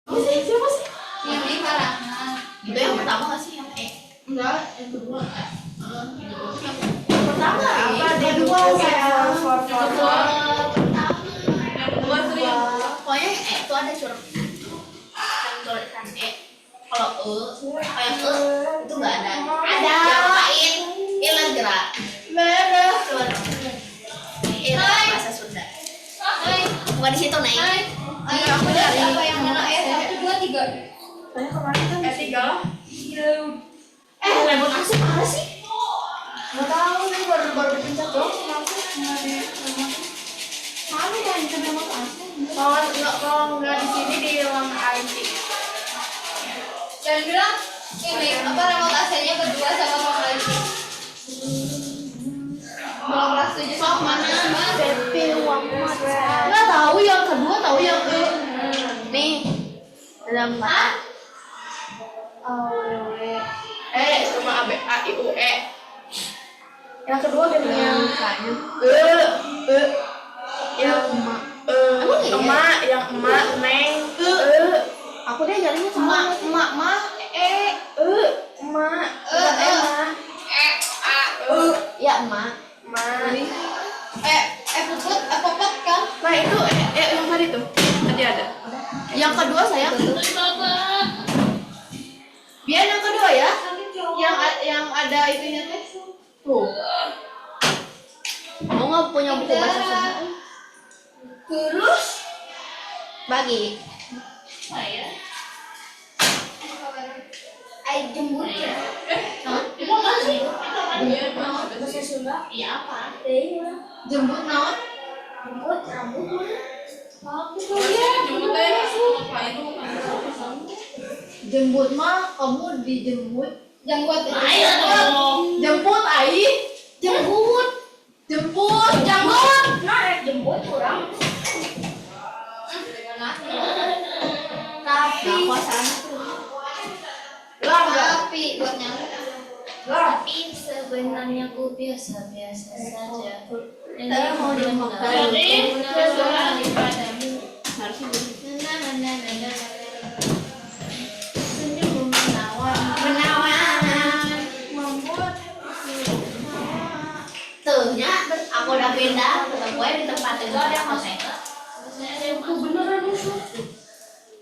Siapa sih? Yang E karangan. Itu yang pertama nggak sih yang E? Enggak, yang kedua. Yang pertama Apa? E. Yang kedua saya. Yang kedua sering. Pokoknya yang E itu ada curug. Yang tulisan E. Kalau kayak itu nggak ada. Ada. Yang lain. Ilan gerak. Beda. Ilan bahasa Sunda. Bukan di situ naik. Ayo aku cari apa yang mana E 1, 2, 3. Saya kemarin kan E3 lah. lemon asam mana sih? Nggak tahu nih baru dipencet doang langsung nggak di Mana ya itu lemon asam? kalau nggak di sini di ruang IT. Dan bilang ini apa remote AC-nya berdua sama Bang IT. Belum kelas 7 Sok mana? Happy One Nggak tahu yang kedua, tahu yang E. Nih dalam kata cuma A B A I U E. Yang kedua gitu yang yang emak yang emak neng aku deh jadinya emak sama. emak mah emak Ya emak. puput popot kan. nah itu yang tadi tuh tadi ada Yang kedua saya. Biar yang kedua ya. yang ada itunya teh Tuh. Kamu nggak punya buku bahasa Sunda? Terus Bagi. ai jembut ya. bahasa Sunda Iya apa? jembut naon Jembut rambut jembut mah kamu dijemput jenggot Ayo dong. jemput ai jembut jemput jembut kurang. Tapi. Tapi buat nyamuk. Tapi sebenarnya ku biasa-biasa saja. Tapi mau dimakan. Harusnya begitu. Senyum menawan, membuat tuhnya aku udah pindah ketemu di tempat itu ada motor. aku beneran musuh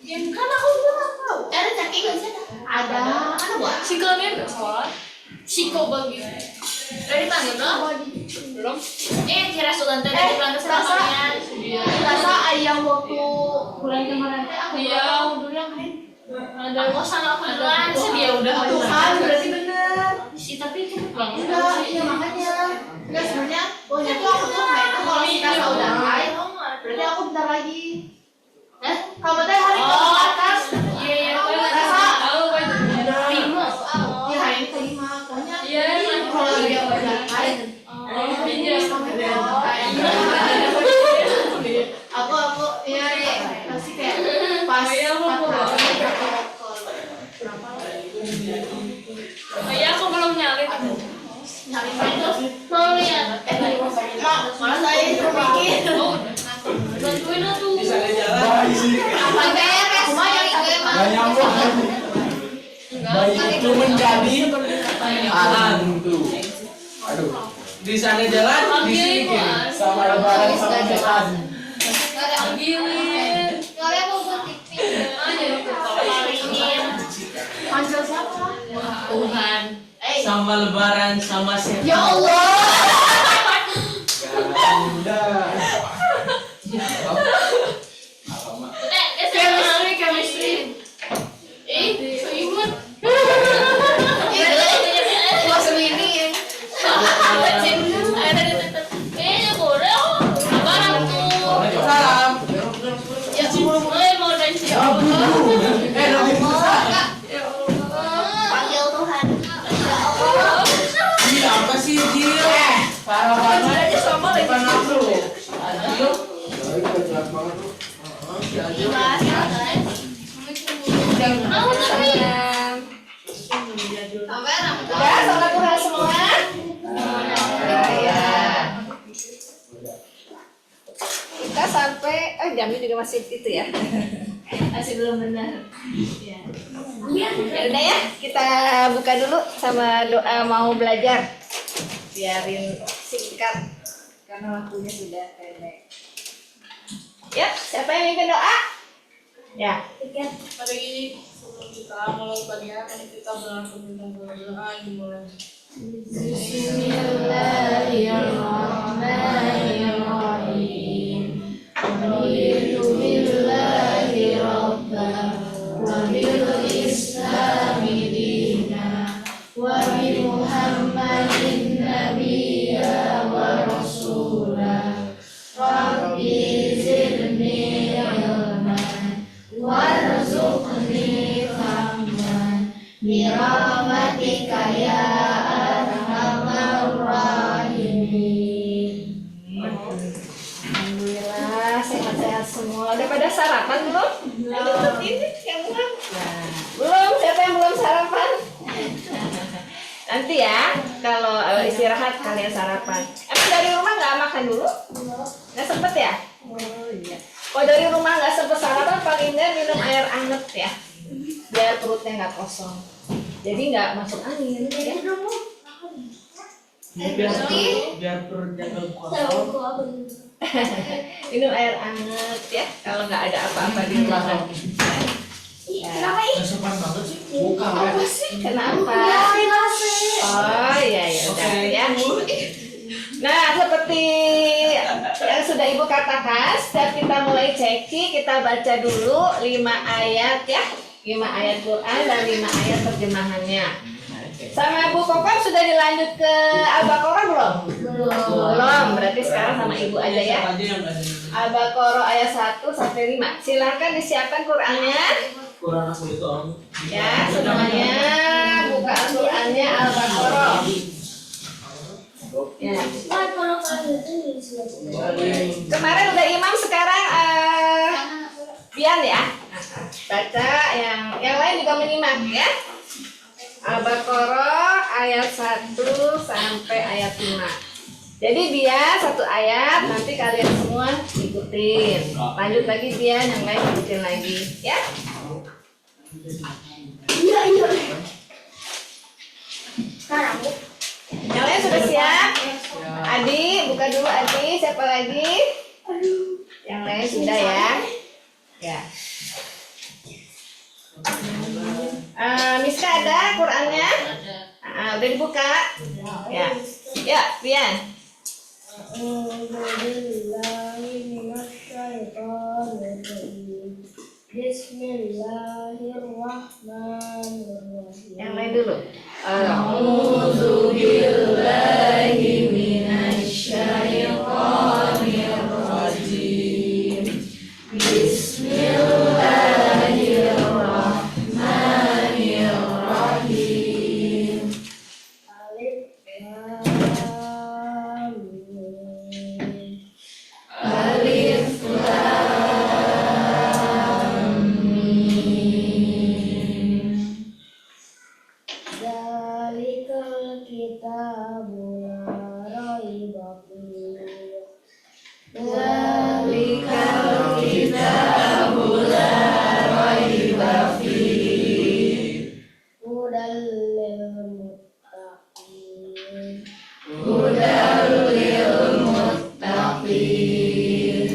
Kan aku juga nggak tahu. Ada caki nggak sih? Ada buat. siklonnya nggak salah siko bagus Dari mana belum? belum Kira Sultan tadi di Belanda sama kalian. rasa ayam waktu bulan kemarin teh aku Iya. dulu yang main Aku sama aku duluan sih dia udah. Tuhan berarti bener sih tapi itu banget. enggak iya makanya enggak sebenarnya pokoknya tuh aku tuh main tuh kalau si Rasa udah main berarti aku bentar lagi kamu teh hari ke atas Rasa Bimo. di hari ini kelima pokoknya kalau dia udah main aku iya pasti kayak pas aku belum nyalin. Mau lihat? malah saya itu mikir Bantuin atuh. Apa beres? cuma yang gue mah. Gak nyambung bayi itu menjadi hantu. Aduh, di sana jalan, di sini kiri. Sama lebaran sama setan. Gilir. Kalian mau buat TV. panggil siapa Tuhan. Sama lebaran sama setan. ya Allah Udah. chemistry Seimut. gua semini Kayaknya boleh. Barang tuh. Salam. Ya boleh mau dan sih. Nanti bisa. Panggil Tuhan. Ini apa sih Gil? Parah banget. sama lagi Bukan aku. Adil. Jelas banget tuh. Mau tapi. Sampai rambut. ya sama Tuhan semua kita sampai jamnya juga masih itu ya Masih belum benar. Ya. Ya udah ya, kita buka dulu sama doa mau belajar. Biarin singkat karena waktunya sudah pendek. Ya, siapa yang mimpin doa? Ya. Pada gini, sebelum kita mulai pelajaran, kita berlangsung tentang doa dimulai. Bismillahirrahmanirrahim. Raditu billahi rabban wa bil islami dinan wa bi Muhammadin nabiyya wa rasulah. Rabbi zidni ilman warzuqni fahman bi rahmatika ya arhamar rahimin. Alhamdulillah sehat-sehat semua. Udah pada sarapan belum? Belum. Ini yang belum. Belum. Siapa yang belum sarapan? Nanti ya, kalau istirahat kalian sarapan. Emang dari rumah nggak makan dulu? Nggak sempet ya? Oh iya. Kalau dari rumah nggak sempet sarapan, paling nggak minum air anget ya, biar perutnya nggak kosong. Jadi nggak masuk angin. Ya. Biar perutnya nggak kosong. Minum air anget ya, kalau nggak ada apa-apa di rumah. Kenapa ini? Kesukaan banget sih. Bukan ya. Kenapa? Oh iya ya udah ya. Nah seperti yang sudah ibu katakan, setiap kita mulai ceki kita baca dulu 5 ayat ya, 5 ayat Quran dan 5 ayat terjemahannya. Sama Bu Kokam sudah dilanjut ke Al-Baqarah belum? Belum. Berarti sekarang sama ibu aja ya. Al-Baqarah ayat 1 sampai 5. Silakan disiapkan Qurannya. Quran aku itu om. Ya, semuanya buka Al-Qurannya Al-Baqarah. Ya. Kemarin udah imam, sekarang Bian ya. Baca yang lain juga menyimak ya. Al-Baqarah ayat 1 sampai ayat 5. Jadi Bian 1 ayat, nanti kalian semua ikutin. Lanjut lagi Bian, yang lain ikutin lagi ya. Iya. Sekarang yang lain sudah siap? Adi, buka dulu Adi. Siapa lagi? Yang lain sudah ya? Ya. Miska ada Qurannya? Udah dibuka? Ya. Ya, Pian. Bismillahirrahmanirrahim. Yang lain dulu. A'udzu billahi minasyaitonir rajim. Bismillahirrahmanirrahim. Alif lam mim. Alif lam mim. Zalikal kitabu la raiba fihi. Zalikal kitabu la raiba fihi. Hudal lil muttaqin. Hudal lil muttaqin.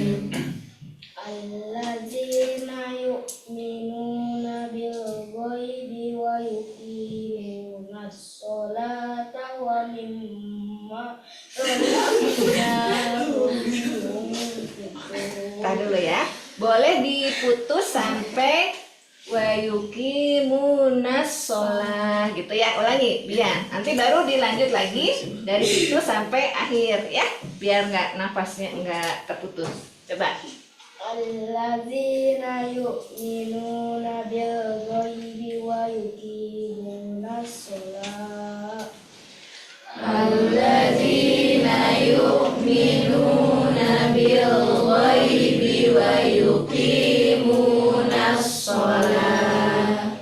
Alladzina yu'minuna bil ghaibi wa yuqimunas sholata wa mimma razaqnahum yunfiqun. Tahan dulu ya. Boleh diputus sampai wa yuqimunas sholah gitu ya. Ulangi biar nanti baru dilanjut lagi dari situ sampai akhir ya, biar nggak nafasnya nggak terputus. Coba. Alladzina yu'minuna bil ghaibi wa yuqimunas sholah. Alladzina yu'minuna bil ghaibi wa yuqimunas sholah.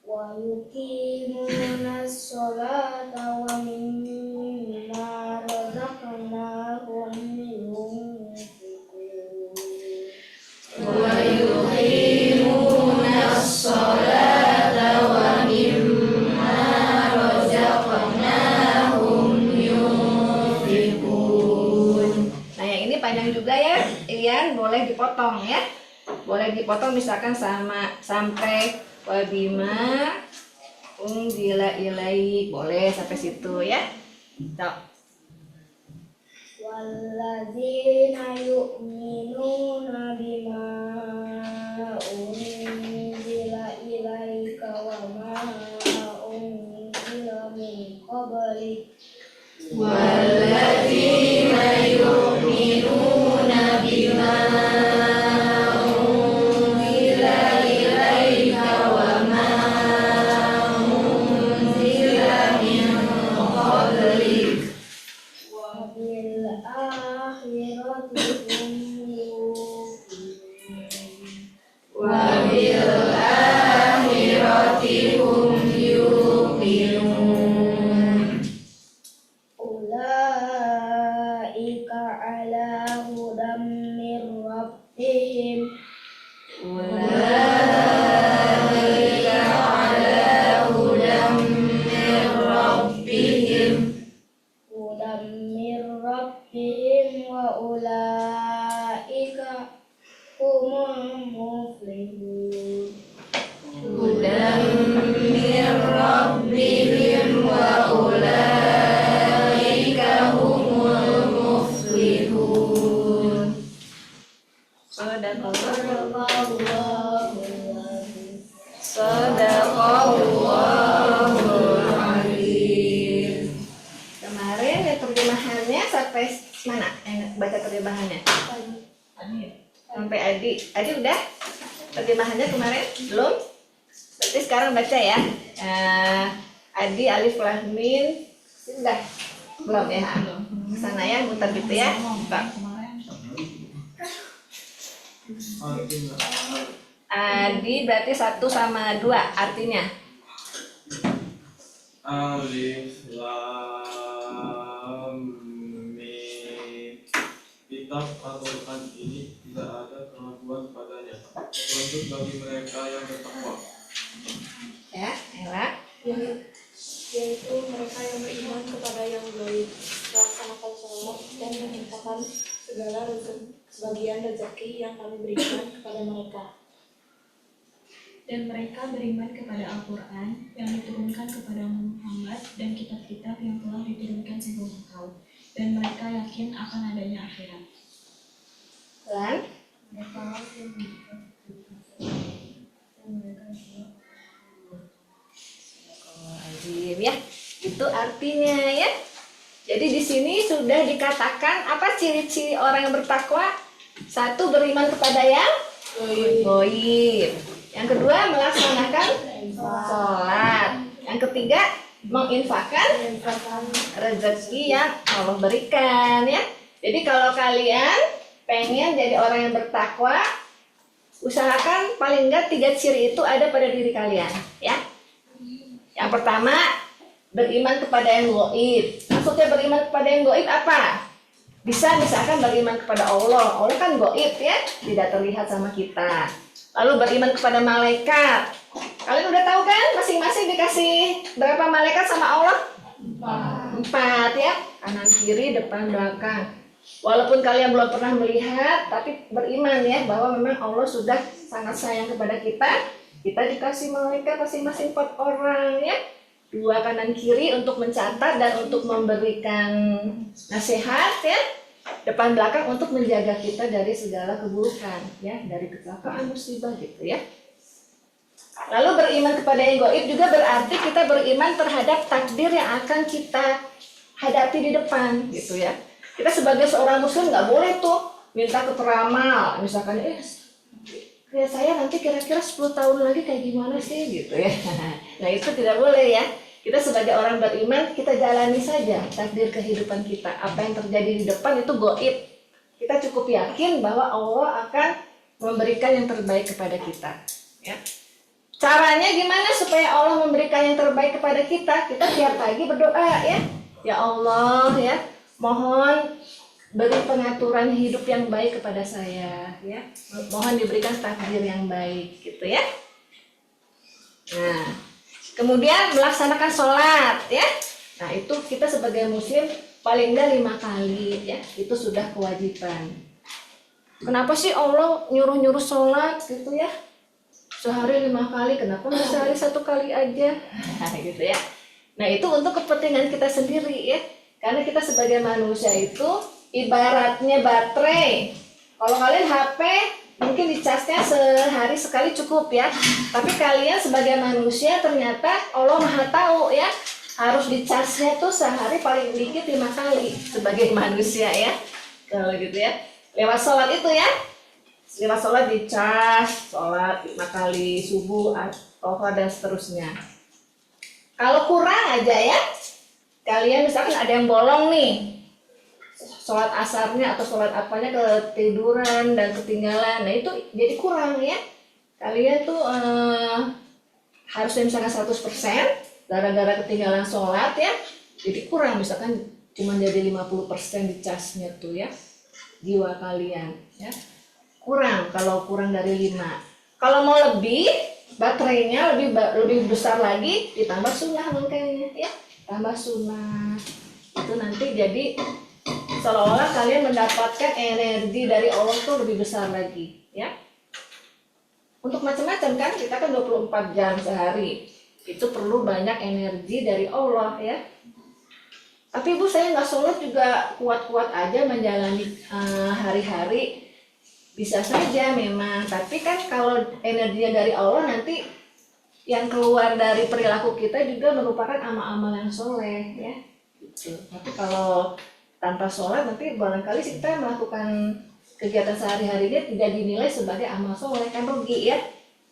Wa yuqimunas sholata wa mimma razaqnahum yunfiqun. Wa yuqimunas dipotong ya. Boleh dipotong misalkan sama sampai wabima unzila ilaik, boleh sampai situ ya. Tok. Walladzina yu'minuna bima unzila ilaika wa ma unzila min qablik Walladzina yu'minuna bima unzila ilaika wa ma unzila min qablik wa bil akhirati hum yuqinun wa bil akhirati hum yuqinun. ulaika ala hudam mir rabbihim Ulaika ala hudam min rabbihim wa ulaika humul muflihun. hudam min rabbihim wa ulaika humul muflihun. Sadaqallahul azim. Kemarin ya terjemahannya sampai mana? Baca terjemahannya. Sampai Adi. Adi udah? Terjemahannya kemarin? Belum? Berarti sekarang baca ya. Adi alif lam mim sudah? Belum ya? Sana ya, muter gitu ya. Pak. Adi berarti 1 sama 2 artinya. Alif Lam Mim. Kitab Al-Quran ini tidak ada keraguan padanya, petunjuk bagi mereka yang bertakwa. Ya, Ella. Yaitu mereka yang beriman kepada yang gaib, melaksanakan sholat dan menginfakkan segala sebagian rezeki yang kami berikan kepada mereka. Dan mereka beriman kepada Al-Quran yang diturunkan kepada Muhammad dan kitab-kitab yang telah diturunkan sebelum engkau. Dan mereka yakin akan adanya akhirat. Lan. Azim ya. Itu artinya ya. Jadi di sini sudah dikatakan apa ciri-ciri orang yang bertakwa? 1, beriman kepada yang goib. Yang kedua, melaksanakan sholat. Yang ketiga, menginfakkan rezeki yang Allah berikan ya. Jadi kalau kalian pengen jadi orang yang bertakwa, usahakan paling enggak 3 ciri itu ada pada diri kalian ya. Yang pertama, beriman kepada yang goib. Maksudnya beriman kepada yang goib apa? Bisa misalkan beriman kepada Allah. Allah kan goib ya, tidak terlihat sama kita. Lalu beriman kepada malaikat. Kalian udah tahu kan masing-masing dikasih berapa malaikat sama Allah? 4 ya, kanan kiri depan belakang. Walaupun kalian belum pernah melihat, tapi beriman ya bahwa memang Allah sudah sangat sayang kepada kita. Kita dikasih malaikat masing-masing 4 orang ya, 2 kanan kiri untuk mencatat dan untuk memberikan nasihat ya, depan belakang untuk menjaga kita dari segala keburukan ya, dari kecelakaan, musibah gitu ya. Lalu beriman kepada yang gaib juga berarti kita beriman terhadap takdir yang akan kita hadapi di depan gitu ya. Kita sebagai seorang muslim nggak boleh tuh minta ke peramal, misalkan ya saya nanti kira-kira 10 tahun lagi kayak gimana sih gitu ya. Nah itu tidak boleh ya. Kita sebagai orang beriman, kita jalani saja takdir kehidupan kita. Apa yang terjadi di depan itu gaib. Kita cukup yakin bahwa Allah akan memberikan yang terbaik kepada kita ya. Caranya gimana supaya Allah memberikan yang terbaik kepada kita? Kita tiap pagi berdoa ya. Ya Allah ya, mohon beri pengaturan hidup yang baik kepada saya ya. Mohon diberikan takdir yang baik gitu ya. Nah, kemudian melaksanakan sholat ya. Nah itu kita sebagai muslim paling enggak 5 kali ya. Itu sudah kewajiban. kenapa sih Allah nyuruh-nyuruh sholat gitu ya? Sehari 5 kali, kenapa nggak sehari 1 kali aja? Nah, gitu ya. Nah, itu untuk kepentingan kita sendiri ya. Karena kita sebagai manusia itu ibaratnya baterai. Kalau kalian HP mungkin dicasnya sehari sekali cukup ya. Tapi kalian sebagai manusia ternyata Allah Maha tahu ya. Harus dicasnya tuh sehari paling dikit 5 kali sebagai manusia ya. Kalau gitu ya. Lewat sholat itu ya. Lewat sholat dicas, sholat 5 kali subuh, duha dan seterusnya. Kalau kurang aja ya, kalian misalkan ada yang bolong nih, sholat asarnya atau sholat apanya ketiduran dan ketinggalan, nah itu jadi kurang ya. Kalian tuh harusnya misalkan 100% gara-gara ketinggalan sholat ya, jadi kurang misalkan cuma jadi 50% di casnya tuh ya, jiwa kalian ya. Kurang, kalau kurang dari 5. Kalau mau lebih, baterainya lebih besar lagi, ditambah sunnah makanya ya, tambah sunnah. Itu nanti jadi seolah-olah kalian mendapatkan energi dari Allah tuh lebih besar lagi ya. Untuk macam-macam kan, kita kan 24 jam sehari, itu perlu banyak energi dari Allah ya. Tapi Bu, saya nggak sholat juga kuat-kuat aja menjalani hari-hari. Bisa saja memang, tapi kan kalau energinya dari Allah, nanti yang keluar dari perilaku kita juga merupakan amal-amal yang soleh ya gitu. Tapi kalau tanpa sholat nanti barangkali kita melakukan kegiatan sehari-harinya tidak dinilai sebagai amal soleh, kan rugi ya.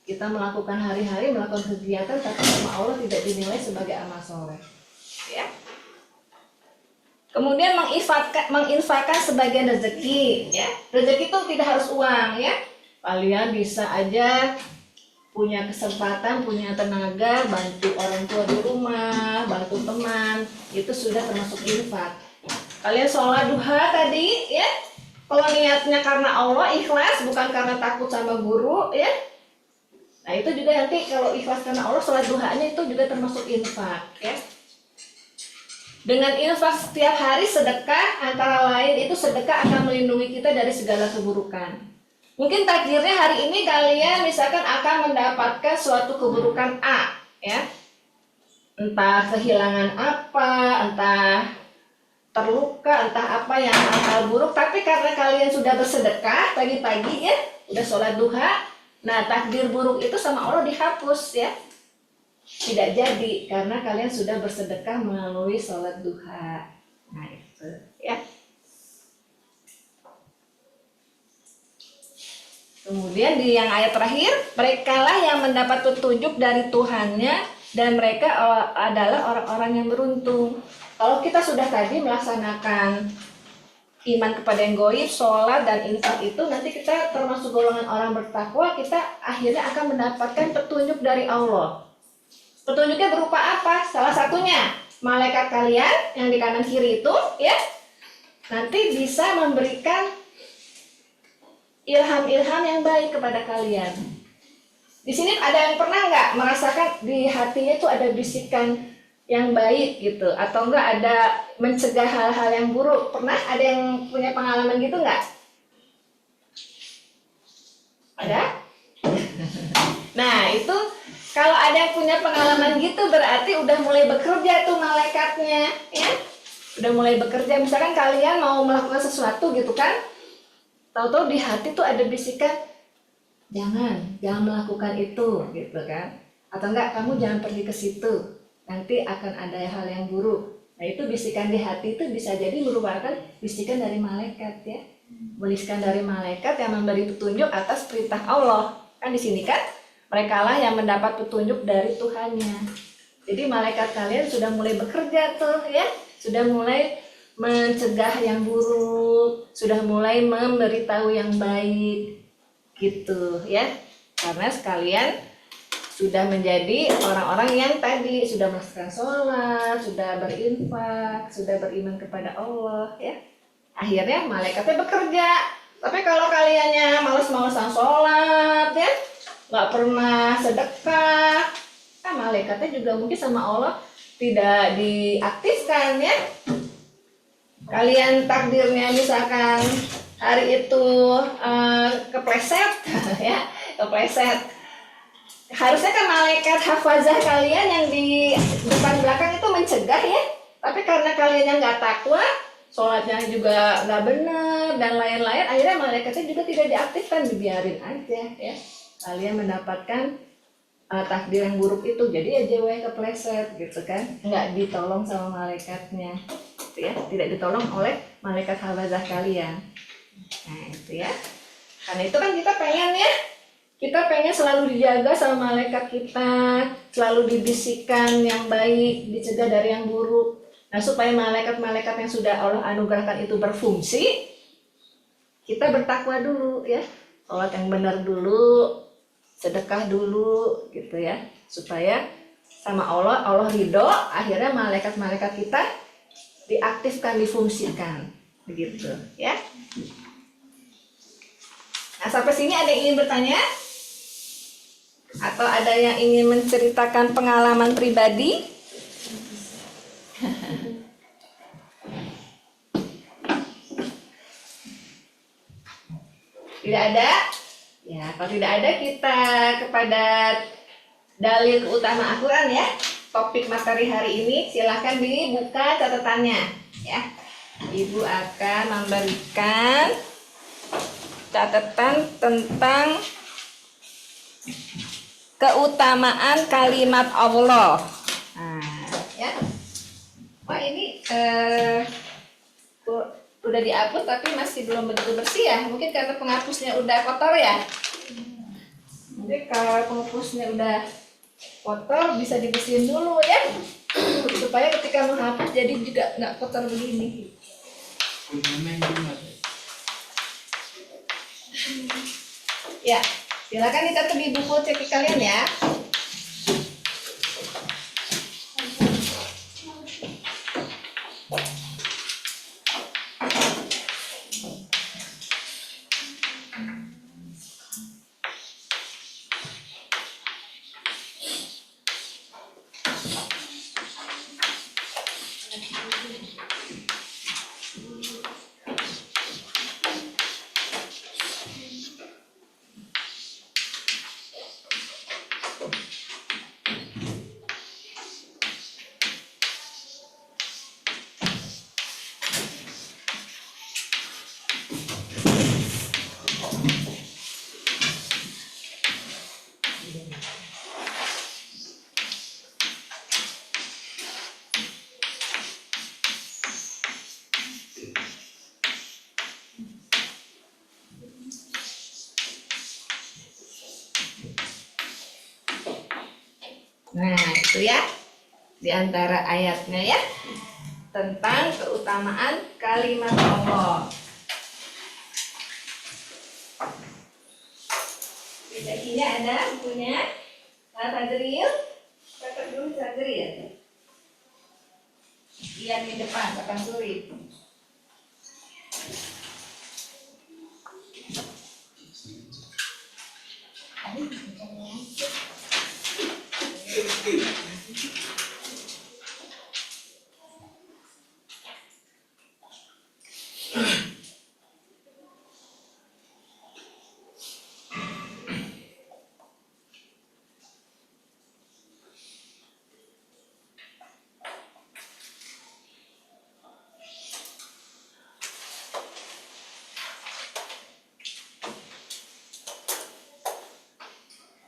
Kita melakukan hari-hari melakukan kegiatan tapi sama Allah tidak dinilai sebagai amal soleh ya. Kemudian menginfakkan sebagian rezeki ya. Rezeki itu tidak harus uang ya. Kalian bisa aja punya kesempatan, punya tenaga, bantu orang tua di rumah, bantu teman, itu sudah termasuk infak. Kalian sholat duha tadi ya, kalau niatnya karena Allah, ikhlas, bukan karena takut sama guru ya. Nah itu juga nanti kalau ikhlas karena Allah, sholat duhanya itu juga termasuk infak ya. Dengan infak setiap hari sedekah, antara lain itu sedekah akan melindungi kita dari segala keburukan. Mungkin takdirnya hari ini kalian misalkan akan mendapatkan suatu keburukan A ya. Entah kehilangan apa, entah terluka, entah apa yang hal buruk, tapi karena kalian sudah bersedekah pagi-pagi ya, udah sholat duha, nah takdir buruk itu sama Allah dihapus ya. Tidak jadi karena kalian sudah bersedekah melalui sholat duha. Nah itu ya. Kemudian di yang ayat terakhir, merekalah yang mendapat petunjuk dari Tuhannya dan mereka adalah orang-orang yang beruntung. Kalau kita sudah tadi melaksanakan iman kepada yang gaib, sholat dan infak itu, nanti kita termasuk golongan orang bertakwa, kita akhirnya akan mendapatkan petunjuk dari Allah. Petunjuknya berupa apa? Salah satunya malaikat kalian yang di kanan kiri itu ya, nanti bisa memberikan ilham-ilham yang baik kepada kalian. Di sini ada yang pernah nggak merasakan di hatinya itu ada bisikan yang baik gitu, atau enggak ada mencegah hal-hal yang buruk? Pernah ada yang punya pengalaman gitu nggak? Ada? Nah itu kalau ada yang punya pengalaman gitu berarti udah mulai bekerja tuh malaikatnya ya. Udah mulai bekerja, misalkan kalian mau melakukan sesuatu gitu kan, tahu-tahu di hati tuh ada bisikan jangan melakukan itu gitu kan, atau enggak kamu jangan pergi ke situ, nanti akan ada hal yang buruk. Nah itu bisikan di hati itu bisa jadi merupakan bisikan dari malaikat ya, bisikan dari malaikat yang memberi petunjuk atas perintah Allah. Kan di sini kan mereka lah yang mendapat petunjuk dari Tuhannya. Jadi malaikat kalian sudah mulai bekerja tuh ya, sudah mulai mencegah yang buruk, sudah mulai memberitahu yang baik gitu ya. Karena sekalian sudah menjadi orang-orang yang tadi sudah melaksanakan sholat, sudah berinfak, sudah beriman kepada Allah ya. Akhirnya malaikatnya bekerja. Tapi kalau kaliannya malas-malasan sholat ya, nggak pernah sedekah, kan malaikatnya juga mungkin sama Allah tidak diaktifkan ya. Kalian takdirnya misalkan hari itu kepleset ya, kepleset. Harusnya kan malaikat hafazah kalian yang di depan belakang itu mencegah ya, tapi karena kalian yang nggak takwa, sholatnya juga nggak benar dan lain-lain, akhirnya malaikatnya juga tidak diaktifkan, dibiarin aja ya. Kalian mendapatkan takdir yang buruk itu, jadi aja kepleset gitu kan, nggak ditolong sama malaikatnya, gitu ya, tidak ditolong oleh malaikat hafazah kalian. Nah itu ya, karena itu kan kita pengen selalu dijaga sama malaikat kita, selalu dibisikkan yang baik, dicegah dari yang buruk. Nah supaya malaikat-malaikat yang sudah Allah anugerahkan itu berfungsi, kita bertakwa dulu ya, sholat yang benar dulu, sedekah dulu gitu ya, supaya sama Allah ridho, akhirnya malaikat-malaikat kita diaktifkan, difungsikan begitu ya. Nah sampai sini ada yang ingin bertanya? Atau ada yang ingin menceritakan pengalaman pribadi? Tidak ada? Ya, kalau tidak ada kita kepada dalil keutamaan Al-Quran ya. Topik materi hari ini silakan dibuka catatannya ya. Ibu akan memberikan catatan tentang keutamaan kalimat Allah. Nah, ya. Wah ini udah dihapus tapi masih belum begitu bersih ya. Mungkin karena penghapusnya udah kotor ya. Jadi kalau penghapusnya udah kotor bisa dibersihin dulu ya. Supaya ketika menghapus jadi juga nggak kotor begini. Ya. Silakan dicatat di buku cek kalian ya. Nah itu ya, di antara ayatnya ya, tentang keutamaan kalimat Allah. Ini ada bukunya, Tadril, catat dulu Tadril. Iya di depan, Bapak Suri.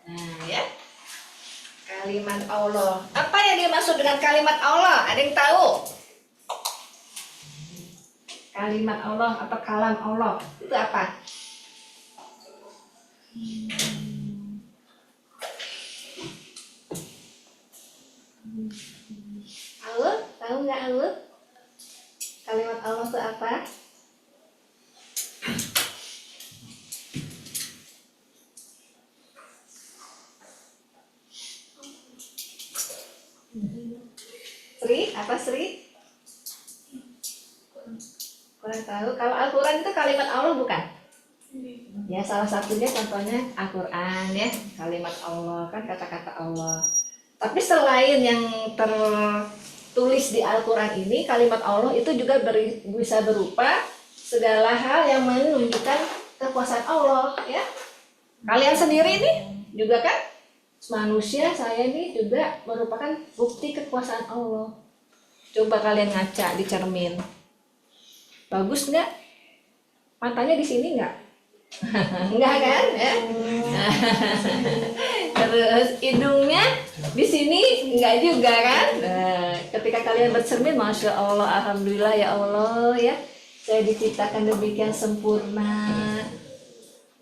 Nah ya, kalimat Allah. Apa yang dimaksud dengan kalimat Allah? Ada yang tahu? Kalimat Allah atau kalam Allah itu apa? Tahu nggak Aul? Kalimat Allah itu apa? Sri, apa Sri? Kurang tahu. Kalau Al-Quran itu kalimat Allah bukan? Ya salah satunya contohnya Al-Quran ya, kalimat Allah kan kata-kata Allah. Tapi selain yang tertulis di Al-Quran ini, kalimat Allah itu juga bisa berupa segala hal yang menunjukkan kekuasaan Allah ya. Kalian sendiri nih juga kan manusia, saya ini juga merupakan bukti kekuasaan Allah. Coba kalian ngaca di cermin. Bagus nggak? Matanya di sini nggak? Enggak kan? Ya? Terus hidungnya di sini enggak juga kan? Nah, ketika kalian bercermin, masya Allah, alhamdulillah ya Allah ya, saya diciptakan demikian sempurna,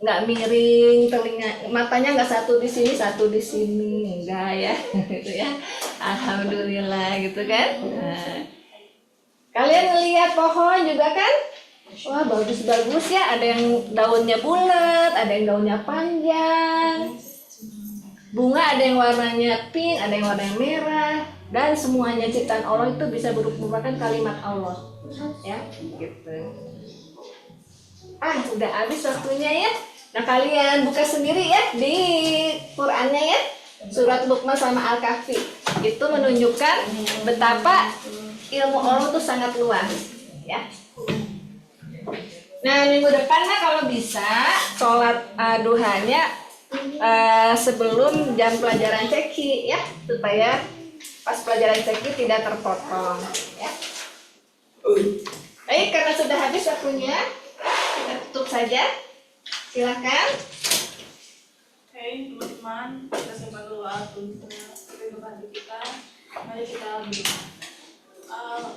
nggak miring, telinga, matanya nggak satu di sini, satu di sini, enggak ya, gitu ya, alhamdulillah gitu kan. Nah, kalian ngelihat pohon juga kan? Wah bagus-bagus ya, ada yang daunnya bulat, ada yang daunnya panjang. Bunga ada yang warnanya pink, ada yang warnanya merah. Dan semuanya ciptaan Allah itu bisa merupakan kalimat Allah. Ya, gitu. Udah habis waktunya ya. Nah kalian buka sendiri ya di Qurannya ya. Surat Luqman sama Al-Kahfi. Itu menunjukkan betapa ilmu Allah itu sangat luas. Ya. Nah minggu depan kalau bisa sholat duhanya sebelum jam pelajaran ceki ya, supaya pas pelajaran ceki tidak terpotong ya. Baik, karena sudah habis waktunya, kita tutup saja. Silakan. Oke, teman-teman, kita siapkan dulu untuk hati kita. Mari kita berdoa.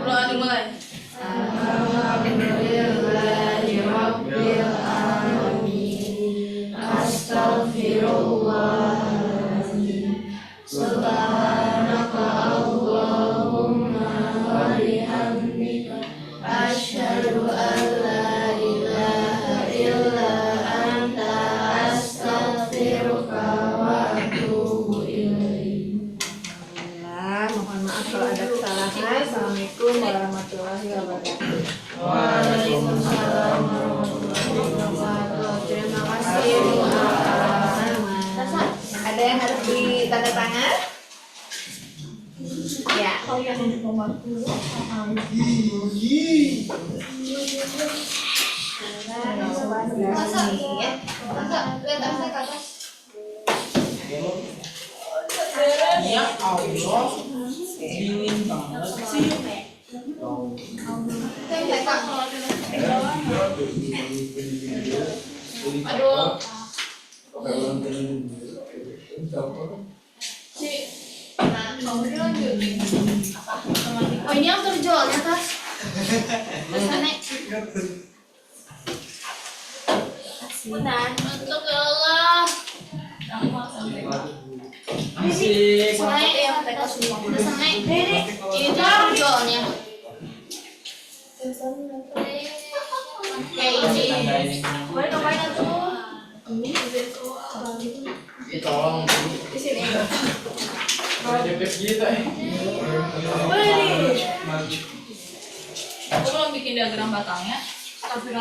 Doa dimulai. Alhamdulillahirabbil alamin. Astaghfirullahaladzim. Subhanaka Allahumma wa bihamdika asyhadu an la ilaha illa anta astaghfiruka wa atubu ilaik. Mohon maaf kalau ada kesalahan. Assalamualaikum warahmatullahi wabarakatuh. Waalaikumsalam warahmatullahi wabarakatuh. Terima kasih. Ada yang harus ditanda tangan? Ya. Kalian untuk membantu Masa lihat saya ke atas. Ya Allah, dingin banget sih. Aduh. Oh ini yang terjualnya tas. Pesannya. Benar. Untuk Allah. Asik. Naik ya, udah naik. Ini tuh jualnya. Kayak ini. Boleh cobain tuh. Tolong. Di sini. Jepit gitu Boleh nih. Aku belum bikin diagram batangnya. Tapi